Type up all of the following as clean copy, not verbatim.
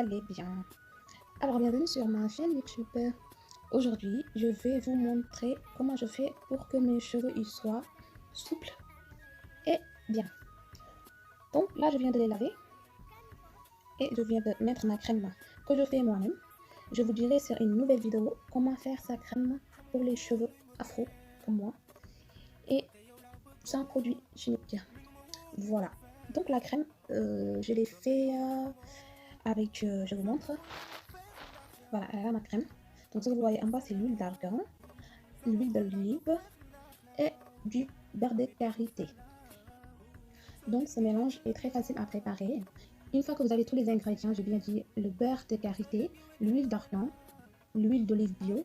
allez bien. Alors bienvenue sur ma chaîne YouTube. Aujourd'hui, je vais vous montrer comment je fais pour que mes cheveux ils soient souples et bien. Donc là, je viens de les laver et je viens de mettre ma crème que je fais moi-même. Je vous dirai sur une nouvelle vidéo comment faire sa crème pour les cheveux afro comme moi et sans produit chimique. Voilà. Donc la crème, je l'ai fait avec, je vous montre. Voilà, là ma crème. Donc ce que vous voyez en bas, c'est l'huile d'argan, l'huile d'olive et du beurre de karité. Donc ce mélange est très facile à préparer. Une fois que vous avez tous les ingrédients, j'ai bien dit le beurre de karité, l'huile d'argan, l'huile d'olive bio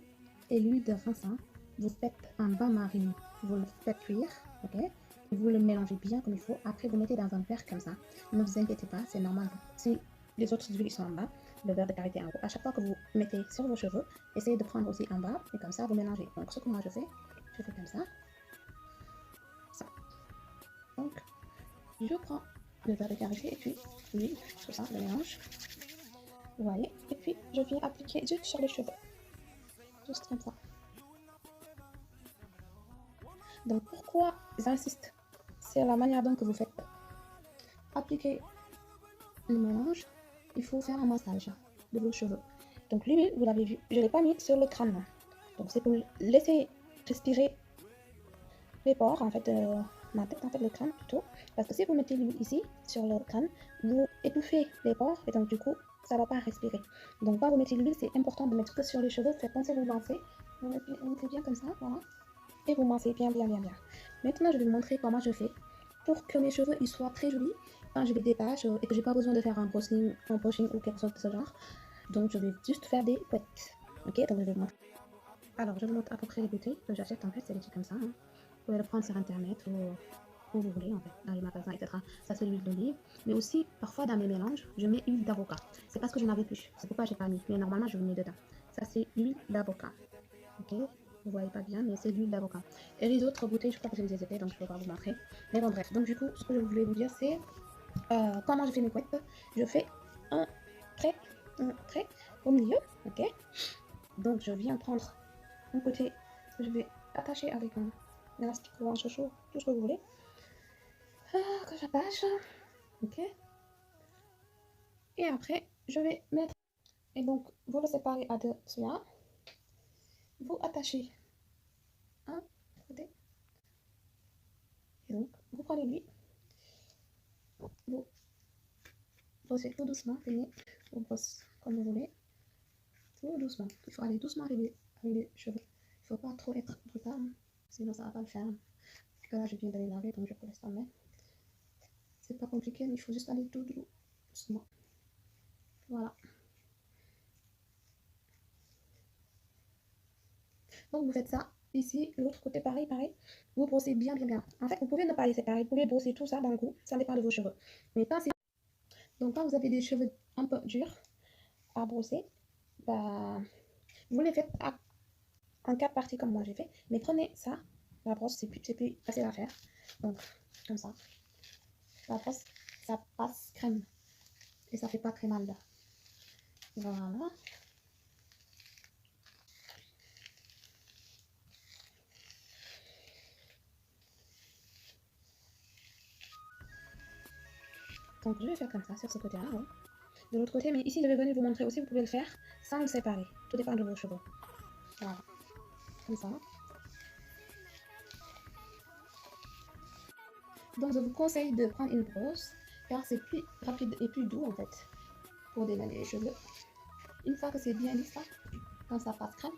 et l'huile de raisin, vous faites un bain-marie, vous le faites cuire, ok? Vous le mélangez bien comme il faut. Après, vous mettez dans un verre comme ça. Ne vous inquiétez pas, c'est normal. Si les autres huiles sont en bas, le beurre de karité en haut. À chaque fois que vous mettez sur vos cheveux, essayez de prendre aussi en bas et comme ça, vous mélangez. Donc, ce que moi je fais comme ça. Ça. Donc, je prends le beurre de karité et puis l'huile, tout ça, je mélange. Vous voyez? Et puis, je viens appliquer juste sur les cheveux. Juste comme ça. Donc pourquoi j'insiste? C'est la manière dont vous faites. Appliquer le mélange, il faut faire un massage de vos cheveux. Donc l'huile, vous l'avez vu, je ne l'ai pas mis sur le crâne. Donc c'est pour laisser respirer les pores, en fait, ma tête, en fait, le crâne plutôt. Parce que si vous mettez l'huile ici, sur le crâne, vous étouffez les pores et donc du coup, ça ne va pas respirer. Donc quand vous mettez l'huile, c'est important de mettre que sur les cheveux. Faites penser vous lancez. Vous mettez bien comme ça, voilà. Et vous massez bien. Maintenant, je vais vous montrer comment je fais pour que mes cheveux ils soient très jolis quand je les dépêche et que j'ai pas besoin de faire un brushing ou quelque chose de ce genre. Donc, je vais juste faire des couettes. Ok, donc je vais vous montrer. Alors, je vous montre à peu près les bouteilles que j'achète en fait, c'est des trucs comme ça. Hein. Vous pouvez le prendre sur internet ou où vous voulez en fait, dans les magasins, etc. Ça, c'est l'huile d'olive. Mais aussi, parfois dans mes mélanges, je mets huile d'avocat. C'est parce que je n'avais plus. C'est pourquoi j'ai pas mis. Mais normalement, je le mets dedans. Ça, c'est huile d'avocat. Ok, vous voyez pas bien, mais c'est l'huile d'avocat. Et les autres bouteilles, je crois que je les ai jetées, donc je ne peux pas vous montrer. Mais bon, bref. Donc, du coup, ce que je voulais vous dire, c'est comment je fais mes couettes. Je fais un trait au milieu, ok. Donc, je viens prendre un côté que je vais attacher avec un élastique ou un chouchou, tout ce que vous voulez. Que j'attache, ok. Et après, je vais mettre. Et donc, vous le séparez à deux, cela. Vous attachez un côté. Et donc, vous prenez lui. Vous brossez tout doucement, tenez, vous brossez comme vous voulez, tout doucement. Il faut aller doucement avec les cheveux. Il ne faut pas trop être brutal, sinon ça ne va pas le faire. Parce que là, je viens de les laver, donc je peux laisser tomber. C'est pas compliqué, mais il faut juste aller tout doucement. Voilà. Donc vous faites ça. Ici, l'autre côté, pareil. Vous brossez bien. En fait, vous pouvez ne pas les séparer. Vous pouvez brosser tout ça d'un coup. Ça dépend de vos cheveux. Mais quand c'est... Donc quand vous avez des cheveux un peu durs à brosser, bah, vous les faites en 4 parties comme moi j'ai fait. Mais prenez ça. La brosse, c'est plus facile à faire. Donc, comme ça. La brosse, ça passe crème. Et ça fait pas très mal. Voilà. Donc je vais faire comme ça sur ce côté-là. Ouais. De l'autre côté, mais ici je vais venir vous montrer aussi, vous pouvez le faire sans le séparer. Tout dépend de vos cheveux. Voilà. Comme ça. Donc je vous conseille de prendre une brosse car c'est plus rapide et plus doux en fait pour démêler les cheveux. Une fois que c'est bien lisse, quand ça passe crème,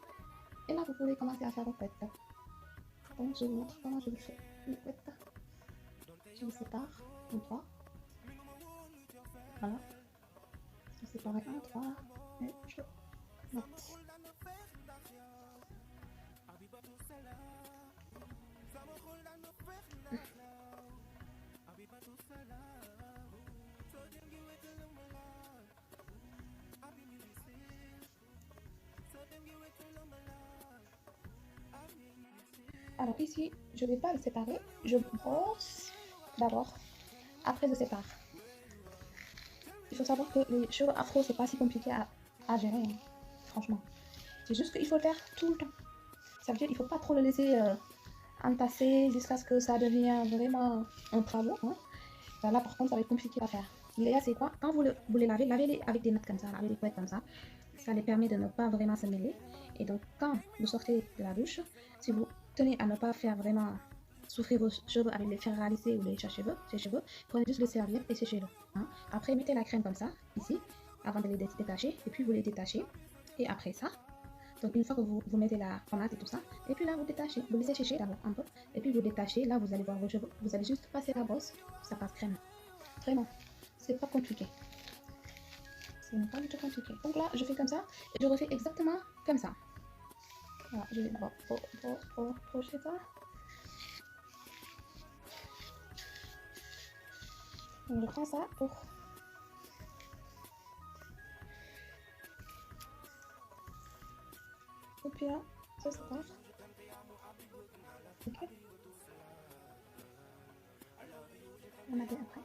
et là vous pouvez commencer à faire vos couettes. Donc je vous montre comment je le fais. Les couettes. Je les sépare en 3. Voilà. Je sépare en 3 et je monte. Alors ici, je ne vais pas le séparer. Je brosse d'abord. Après, je sépare. il faut savoir que les cheveux afro, c'est pas si compliqué à gérer, hein, franchement. C'est juste qu'il faut le faire tout le temps. Ça veut dire qu'il ne faut pas trop le laisser entasser jusqu'à ce que ça devienne vraiment un travail. Hein. Là, par contre, ça va être compliqué à faire. Léa, c'est quoi? Quand vous les lavez, lavez-les avec des notes comme ça, avec des couettes comme ça. Ça les permet de ne pas vraiment se mêler. Et donc, quand vous sortez de la douche, si vous tenez à ne pas faire vraiment souffrir vos cheveux avec les fers à lisser ou les sèche-cheveux, prenez juste le serviette et séchez-le. Hein. Après, mettez la crème comme ça, ici, avant de les détacher. Et puis, vous les détachez. Et après ça, donc une fois que vous mettez la pommade et tout ça, et puis là vous détachez, vous laissez sécher d'abord un peu, et puis vous détachez, là vous allez voir vos cheveux, vous allez juste passer la brosse, ça passe crème. Vraiment, c'est pas compliqué. Ce n'est pas du tout compliqué. Donc là je fais comme ça, et je refais exactement comme ça. Voilà, je vais d'abord projeter ça. Donc je prends ça pour... Et puis là, ça c'est part. Ok. On a bien après.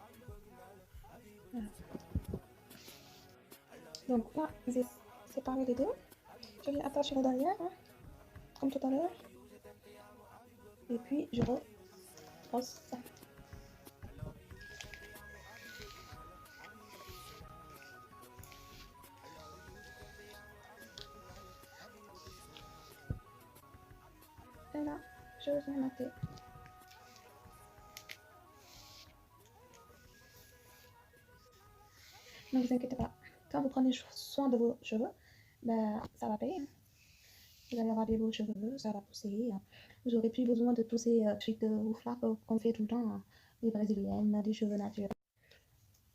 Voilà. Donc là, j'ai séparé les deux. Je vais attacher le derrière, hein, comme tout à l'heure. Et puis je repose ça. Et là, je viens mater. Ne vous inquiétez pas, quand vous prenez soin de vos cheveux, ben, ça va payer. Vous allez avoir des beaux cheveux, ça va pousser. Vous n'aurez plus besoin de tous ces trucs de ouf là qu'on fait tout le temps, des brésiliennes, des cheveux naturels.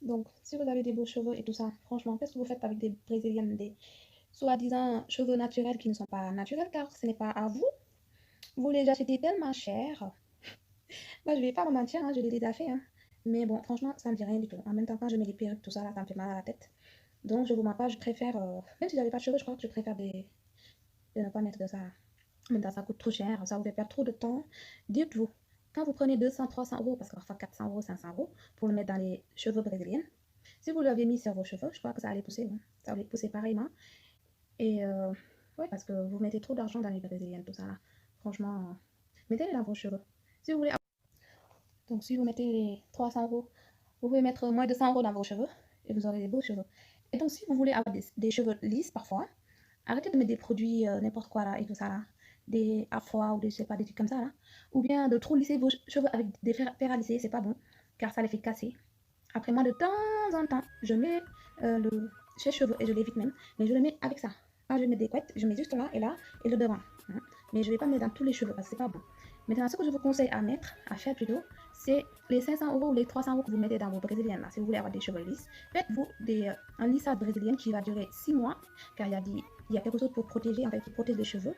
Donc, si vous avez des beaux cheveux et tout ça, franchement, qu'est-ce que vous faites avec des brésiliennes, des soi-disant cheveux naturels qui ne sont pas naturels car ce n'est pas à vous? Vous les achetez tellement cher. Moi, je vais pas me mentir, hein, je l'ai déjà fait. Hein. Mais bon, franchement, ça me dit rien du tout. En même temps, quand je mets les perruques, tout ça, là, ça me fait mal à la tête. Donc, je vous mens pas, je préfère, même si j'avais pas de cheveux, je crois que je préfère de ne pas mettre de ça. En même temps, ça coûte trop cher, ça vous fait perdre trop de temps. Dites-vous, quand vous prenez 200, 300 euros, parce que parfois 400 euros, 500 euros, pour le mettre dans les cheveux brésiliens, si vous l'avez mis sur vos cheveux, je crois que ça allait pousser. Hein. Ça allait pousser pareillement. Et ouais, parce que vous mettez trop d'argent dans les brésiliennes, tout ça là. Franchement, mettez-les dans vos cheveux. Si vous voulez. Donc, si vous mettez les 300 euros, vous pouvez mettre moins de 100 euros dans vos cheveux et vous aurez des beaux cheveux. Et donc, si vous voulez avoir des cheveux lisses parfois, arrêtez de mettre des produits n'importe quoi là et tout ça là. Des afrois ou des, je sais pas, des trucs comme ça là. Ou bien de trop lisser vos cheveux avec des fers à lisser, c'est pas bon car ça les fait casser. Après, moi, de temps en temps, je mets le sèche-cheveux et je l'évite même, mais je le mets avec ça. Quand je mets des couettes, je mets juste là et le devant. Hein. Mais je ne vais pas mettre dans tous les cheveux parce que c'est pas bon. Maintenant, ce que je vous conseille à mettre, à faire plutôt, c'est les 500 euros ou les 300 euros que vous mettez dans vos brésiliennes. Là. Si vous voulez avoir des cheveux lisses, faites-vous un lissage brésilien qui va durer 6 mois, car il y a quelque chose pour protéger, en fait, qui protège les cheveux.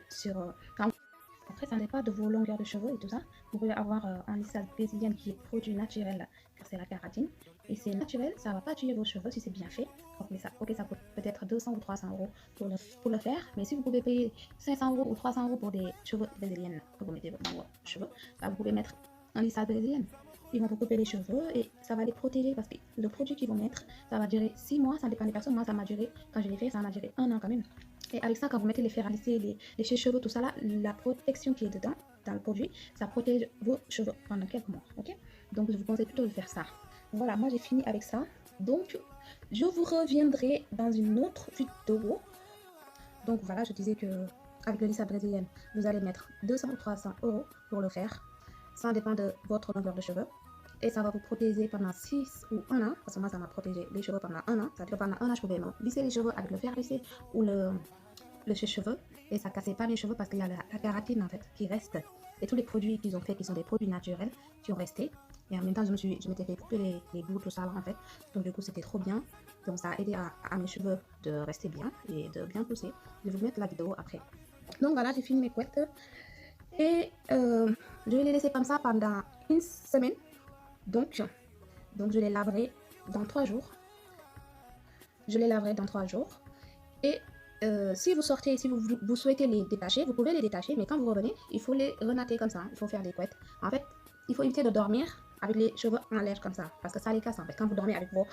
Après, ça dépend de vos longueurs de cheveux et tout ça. Vous pouvez avoir un lissage brésilien qui est produit naturel, car c'est la kératine. Et c'est naturel, ça ne va pas tuer vos cheveux si c'est bien fait. Ça coûte peut-être 200 ou 300 euros pour le faire. Mais si vous pouvez payer 500 euros ou 300 euros pour des cheveux brésiliennes que vous mettez dans vos cheveux, bah vous pouvez mettre un lissage brésilien. Ils vont vous couper les cheveux et ça va les protéger parce que le produit qu'ils vont mettre, ça va durer 6 mois, ça dépend des personnes. Moi, ça m'a duré, quand je l'ai fait, ça m'a duré 1 an quand même. Et avec ça, quand vous mettez les fers à lisser, les cheveux, tout ça là, la protection qui est dedans, dans le produit, ça protège vos cheveux pendant quelques mois. Ok? Donc, je vous conseille plutôt de faire ça. Voilà, moi j'ai fini avec ça. Donc, je vous reviendrai dans une autre vidéo. Donc voilà, je disais que avec le lissage brésilien, vous allez mettre 200 ou 300 euros pour le faire. Ça dépend de votre longueur de cheveux. Et ça va vous protéger pendant 6 ou 1 an. Parce que moi, ça m'a protégé les cheveux pendant 1 an. Ça dure pendant 1 an, je pouvais me lisser les cheveux avec le fer à lisser ou le sèche-cheveux. Et ça ne cassait pas mes cheveux parce qu'il y a la kératine en fait qui reste. Et tous les produits qu'ils ont fait, qui sont des produits naturels, qui ont resté. Et en même temps, je m'étais fait couper les bouts, tout ça en fait. Donc du coup, c'était trop bien. Donc ça a aidé à mes cheveux de rester bien et de bien pousser. Je vais vous mettre la vidéo après. Donc voilà, j'ai fini mes couettes. Et je vais les laisser comme ça pendant 1 semaine. Donc je les laverai dans 3 jours. Je les laverai dans 3 jours. Et si vous sortez, si vous souhaitez les détacher, vous pouvez les détacher. Mais quand vous revenez, il faut les renatter comme ça. Il faut faire des couettes. En fait, il faut éviter de dormir avec les cheveux en l'air comme ça, parce que ça les casse en fait. Quand vous dormez avec vos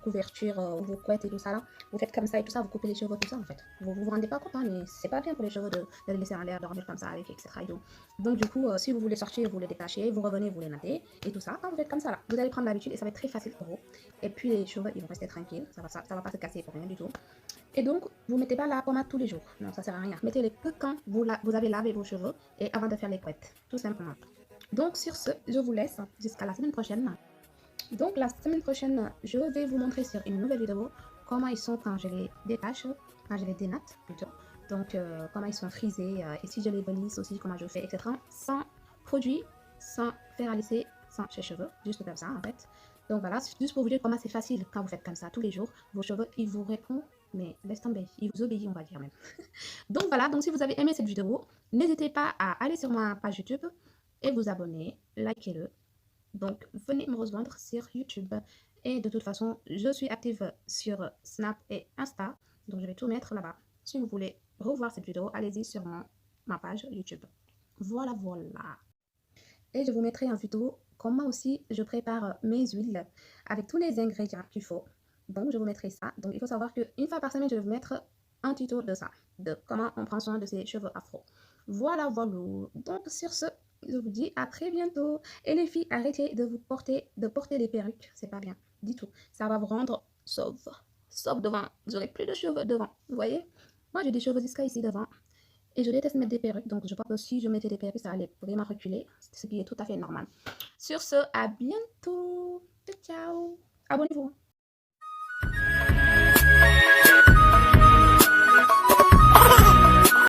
couvertures, vos couettes et tout ça là, vous faites comme ça et tout ça, vous coupez les cheveux, tout ça en fait. Vous rendez pas compte, hein, mais c'est pas bien pour les cheveux de les laisser en l'air, dormir comme ça avec, etc. Et tout. Donc du coup, si vous voulez sortir, vous les détachez, vous revenez, vous les mettez et tout ça. Quand vous faites comme ça là, vous allez prendre l'habitude et ça va être très facile pour vous. Et puis les cheveux, ils vont rester tranquilles, ça va pas se casser pour rien du tout. Et donc, vous ne mettez pas la pommade tous les jours. Non, ça sert à rien. Mettez-les que quand vous avez lavé vos cheveux et avant de faire les couettes, tout simplement. Donc, sur ce, je vous laisse jusqu'à la semaine prochaine. Donc, la semaine prochaine, je vais vous montrer sur une nouvelle vidéo comment ils sont quand je les détache, quand je les dénate plutôt. Donc, comment ils sont frisés et si je les relisse aussi, comment je fais, etc. Sans produit, sans fer à lisser, sans cheveux, juste comme ça en fait. Donc voilà, juste pour vous dire comment c'est facile quand vous faites comme ça tous les jours. Vos cheveux, ils vous répondent, mais laisse tomber, ils vous obéissent, on va dire même. Donc voilà, donc si vous avez aimé cette vidéo, n'hésitez pas à aller sur ma page YouTube et vous abonner, likez-le. Donc venez me rejoindre sur YouTube. Et de toute façon, je suis active sur Snap et Insta. Donc je vais tout mettre là-bas. Si vous voulez revoir cette vidéo, allez-y sur ma page YouTube. Voilà, voilà. Et je vous mettrai en vidéo comment aussi je prépare mes huiles avec tous les ingrédients qu'il faut. Donc je vous mettrai ça. Donc il faut savoir qu'une fois par semaine, je vais vous mettre un tuto de ça, de comment on prend soin de ses cheveux afro. Voilà, voilà. Donc sur ce, je vous dis à très bientôt. Et les filles, arrêtez de porter des perruques. C'est pas bien, du tout. Ça va vous rendre sauve. Sauve devant. Vous aurez plus de cheveux devant. Vous voyez? Moi, j'ai des cheveux jusqu'à ici devant. Et je déteste mettre des perruques, donc je pense que si je mettais des perruques, ça allait vraiment reculer, ce qui est tout à fait normal. Sur ce, à bientôt. Ciao, ciao. Abonnez-vous.